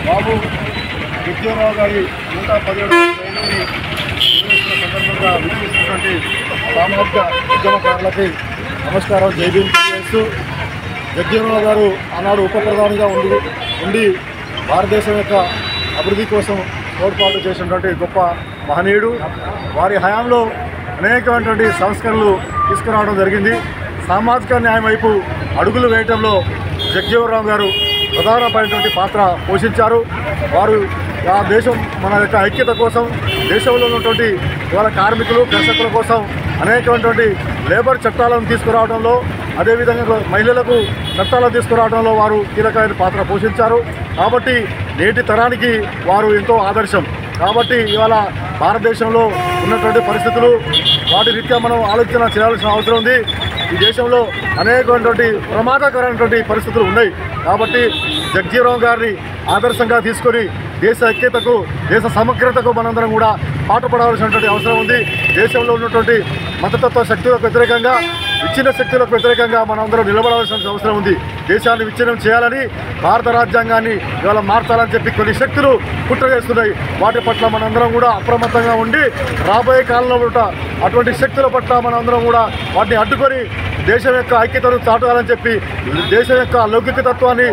బాబు జగ్జీవనరావు గారి 117వ జయంతిని నిర్వహిస్తున్న సందర్భంగా విచ్చేసినటువంటి సామాజిక ఉద్యమకారులకి నమస్కారం, జై భీమ్ తెలియజేస్తూ, జగ్జీవనరావు గారు ఆనాడు ఉప ప్రధానిగా ఉండి భారతదేశం యొక్క అభివృద్ధి కోసం తోడ్పాటు చేసినటువంటి గొప్ప మహనీయుడు. వారి హయాంలో అనేకమైనటువంటి సంస్కరణలు తీసుకురావడం జరిగింది. సామాజిక న్యాయం వైపు అడుగులు వేయటంలో జగ్జీవనరావు గారు ప్రధానమైనటువంటి పాత్ర పోషించారు. వారు ఆ దేశం మన యొక్క ఐక్యత కోసం, దేశంలో ఉన్నటువంటి ఇవాళ కార్మికులు కర్షకుల కోసం అనేకమైనటువంటి లేబర్ చట్టాలను తీసుకురావడంలో, అదేవిధంగా మహిళలకు చట్టాలను తీసుకురావడంలో వారు కీలకమైన పాత్ర పోషించారు. కాబట్టి నేటి తరానికి వారు ఎంతో ఆదర్శం. కాబట్టి ఇవాళ భారతదేశంలో ఉన్నటువంటి పరిస్థితులు వాటి రీత్యా మనం ఆలోచన చేయాల్సిన అవసరం ఉంది. ఈ దేశంలో అనేకమైనటువంటి ప్రమాదకరమైనటువంటి పరిస్థితులు ఉన్నాయి. కాబట్టి జగ్జీవనరావు గారిని ఆదర్శంగా తీసుకొని దేశ ఐక్యతకు, దేశ సమగ్రతకు మనందరం కూడా పాటుపడాల్సినటువంటి అవసరం ఉంది. దేశంలో ఉన్నటువంటి మతతత్వ శక్తులకు వ్యతిరేకంగా, విచ్ఛిన్న శక్తులకు వ్యతిరేకంగా మనందరం నిలబడాల్సిన అవసరం ఉంది. దేశాన్ని విచ్ఛిన్నం చేయాలని, భారత రాజ్యాంగాన్ని ఇవాళ మార్చాలని చెప్పి కొన్ని శక్తులు కుట్ర చేస్తున్నాయి. వాటి పట్ల మనందరం కూడా అప్రమత్తంగా ఉండి రాబోయే కాలంలో కూడా అటువంటి శక్తుల పట్ల మనందరం కూడా వాటిని అడ్డుకొని దేశం యొక్క ఐక్యతను చాటాలని చెప్పి, దేశం యొక్క లౌకిక తత్వాన్ని